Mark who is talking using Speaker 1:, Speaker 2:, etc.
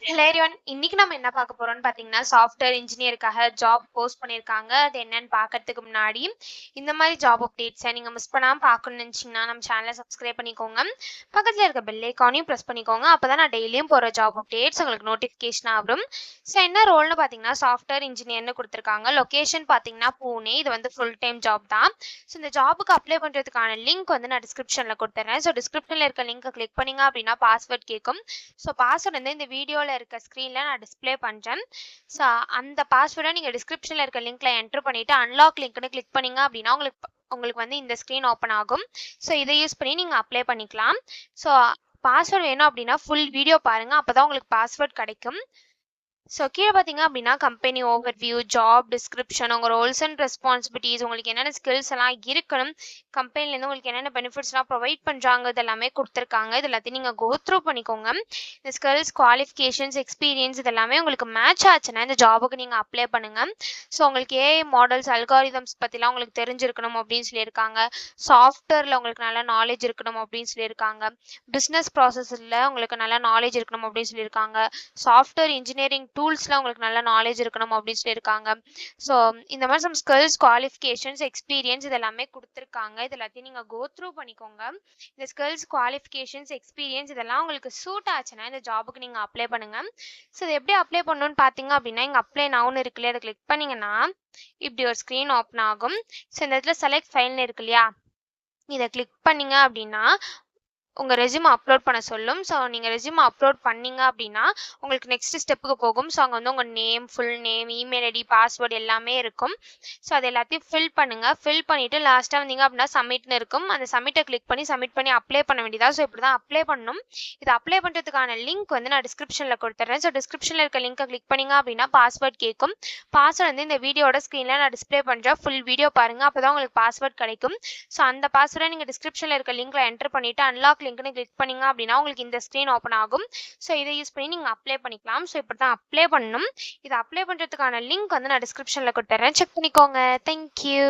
Speaker 1: Hello everyone. இன்னைக்கு நம்ம என்ன பார்க்க போறோம்னு பார்த்தீங்கன்னா, சாஃப்ட்வேர் இன்ஜினியருக்காக ஜாப் போஸ்ட் பண்ணியிருக்காங்க. அது என்னன்னு பார்க்கறதுக்கு முன்னாடி, இந்த மாதிரி ஜாப் அப்டேட்ஸை நீங்க மிஸ் பண்ணாம பார்க்கணும்னு நினைச்சீங்கன்னா, நம்ம சேனலை சப்ஸ்கிரைப் பண்ணிக்கோங்க. பக்கத்துல இருக்க பெல் ஐக்கானையும் ப்ரெஸ் பண்ணிக்கோங்க. அப்பதான் நான் டெய்லியும் போற ஜாப் அப்டேட்ஸ் உங்களுக்கு நோட்டிஃபிகேஷன் வரும். ஸோ என்ன ரோல்னு பார்த்தீங்கன்னா, சாஃப்ட்வேர் இன்ஜினியர்னு கொடுத்துருக்காங்க. லொகேஷன் பார்த்தீங்கன்னா பூனே. இது வந்து ஃபுல் டைம் ஜாப் தான். ஸோ இந்த ஜாபுக்கு அப்ளை பண்ணுறதுக்கான லிங்க் வந்து நான் டிஸ்கிரிப்ஷனில் கொடுத்துறேன். ஸோ டிஸ்கிரிப்ஷனில் இருக்க லிங்கை கிளிக் பண்ணீங்க அப்படின்னா பாஸ்வேர்ட் கேட்கும். ஸோ பாஸ்வேர்ட் வந்து இந்த வீடியோவில் இருக்க ஸ்க்ரீனில் நான் டிஸ்பிளே பண்ணுறேன். ஸோ அந்த பாஸ்வேர்டை நீங்கள் டிஸ்கிரிப்ஷனில் இருக்க லிங்க்கில் என்ட்ரு பண்ணிவிட்டு அன்லாக் லிங்க்னு கிளிக் பண்ணிங்க அப்படின்னா உங்களுக்கு வந்து இந்த ஸ்க்ரீன் ஓப்பன் ஆகும். ஸோ இதை யூஸ் பண்ணி நீங்கள் அப்ளை பண்ணிக்கலாம். ஸோ பாஸ்வேர்டு வேணும் அப்படின்னா ஃபுல் வீடியோ பாருங்கள், அப்போ தான் உங்களுக்கு பாஸ்வேர்ட் கிடைக்கும். ஸோ கீழே பார்த்தீங்க அப்படின்னா கம்பெனி ஓவர்வியூ, ஜாப் டிஸ்கிரிப்ஷன், உங்கள் ரோல்ஸ் அண்ட் ரெஸ்பான்சிபிலிட்டிஸ், உங்களுக்கு என்னென்ன ஸ்கில்ஸ் எல்லாம் இருக்கணும், கம்பெனிலேருந்து உங்களுக்கு என்னென்ன பெனிஃபிட்ஸ்லாம் ப்ரொவைட் பண்ணுறாங்க, இது எல்லாமே கொடுத்துருக்காங்க. இது எல்லாத்தையும் நீங்கள் கோ த்ரூ பண்ணிக்கோங்க. இந்த ஸ்கில்ஸ், குவாலிஃபிகேஷன்ஸ், எக்ஸ்பீரியன்ஸ் இது எல்லாமே உங்களுக்கு மேட்ச் ஆச்சுன்னா இந்த ஜாபுக்கு நீங்கள் அப்ளை பண்ணுங்கள். ஸோ உங்களுக்கு ஏஐ மாடல்ஸ், அல்காரிதம்ஸ் பற்றிலாம் உங்களுக்கு தெரிஞ்சிருக்கணும் அப்படின்னு சொல்லியிருக்காங்க. சாஃப்ட்வேரில் உங்களுக்கு நல்ல நாலேஜ் இருக்கணும் அப்படின்னு சொல்லியிருக்காங்க. பிஸ்னஸ் ப்ராசஸில் உங்களுக்கு நல்ல நாலேஜ் இருக்கணும் அப்படின்னு சொல்லியிருக்காங்க. சாஃப்ட்வேர் இன்ஜினியரிங் டூல்ஸ்லாம் உங்களுக்கு நல்ல நாலேஜ் இருக்கணும் அப்படின்னு சொல்லியிருக்காங்க. ஸோ இந்த மாதிரி சம் ஸ்கில்ஸ், குவாலிஃபிகேஷன்ஸ், எக்ஸ்பீரியன்ஸ் இது எல்லாமே கொடுத்துருக்காங்க. இது எல்லாத்தையும் நீங்கள் கோ த்ரூ பண்ணிக்கோங்க. இந்த ஸ்கில்ஸ், குவாலிஃபிகேஷன்ஸ், எக்ஸ்பீரியன்ஸ் இதெல்லாம் உங்களுக்கு சூட் ஆச்சுன்னா இந்த ஜாபுக்கு நீங்கள் அப்ளை பண்ணுங்க. ஸோ இது எப்படி அப்ளை பண்ணணும்னு பார்த்தீங்க அப்படின்னா, இங்கே அப்ளை நவுன்னு இருக்கு இல்லையா, அதை கிளிக் பண்ணிங்கன்னா இப்படி ஒரு ஸ்க்ரீன் ஓப்பன் ஆகும். ஸோ இந்த இடத்துல செலக்ட் ஃபைல்னு இருக்கு இல்லையா, இதை கிளிக் பண்ணீங்க அப்படின்னா உங்கள் ரெஸ்யூம் அப்லோட் பண்ண சொல்லும். ஸோ நீங்கள் ரெஸ்யூம் அப்லோட் பண்ணீங்க அப்படின்னா உங்களுக்கு நெக்ஸ்ட் ஸ்டெப்புக்கு போகும். ஸோ அங்கே வந்து உங்கள் name, full name, email ID, password எல்லாமே இருக்கும். ஸோ அது எல்லாத்தையும் ஃபில் பண்ணுங்கள். ஃபில் பண்ணிவிட்டு லாஸ்ட்டாக வந்தீங்க அப்படின்னா சப்மிட்னு இருக்கும். அந்த சப்மிட்டை கிளிக் பண்ணி சப்மிட் பண்ணி அப்ளை பண்ண வேண்டியதா. ஸோ இப்படி தான் அப்ளை பண்ணணும். இது அப்ளை பண்ணுறதுக்கான லிங்க் வந்து நான் டிஸ்கிரிப்ஷனில் கொடுத்துட்றேன். ஸோ டிஸ்கிரிப்ஷனில் இருக்க லிங்கை கிளிக் பண்ணிங்க அப்படின்னா பாஸ்வேர்ட் கேட்கும். பாஸ்வேர்டு வந்து இந்த வீடியோட ஸ்க்ரீனில் நான் டிஸ்பிளே பண்ணுறேன். ஃபுல் வீடியோ பாருங்கள், அப்போ தான் உங்களுக்கு பாஸ்வேர்ட் கிடைக்கும். ஸோ அந்த பாஸ்வேர்டை நீங்கள் டிஸ்கிரிப்ஷனில் இருக்க லிங்க்கில் என்டர் பண்ணிவிட்டு அன்லாக் லிங்க்னு கிளிக் பண்ணீங்க அப்படின்னா உங்களுக்கு இந்த ஸ்க்ரீன் ஓப்பன் ஆகும். ஸோ இதை யூஸ் பண்ணி நீங்கள் அப்ளை பண்ணிக்கலாம். ஸோ இப்படி தான் அப்ளை பண்ணணும். இதை அப்ளை பண்ணுறதுக்கான லிங்க் வந்து நான் டிஸ்கிரிப்ஷனில் கொடுத்துட்றேன். செக் பண்ணிக்கோங்க. தேங்க்யூ.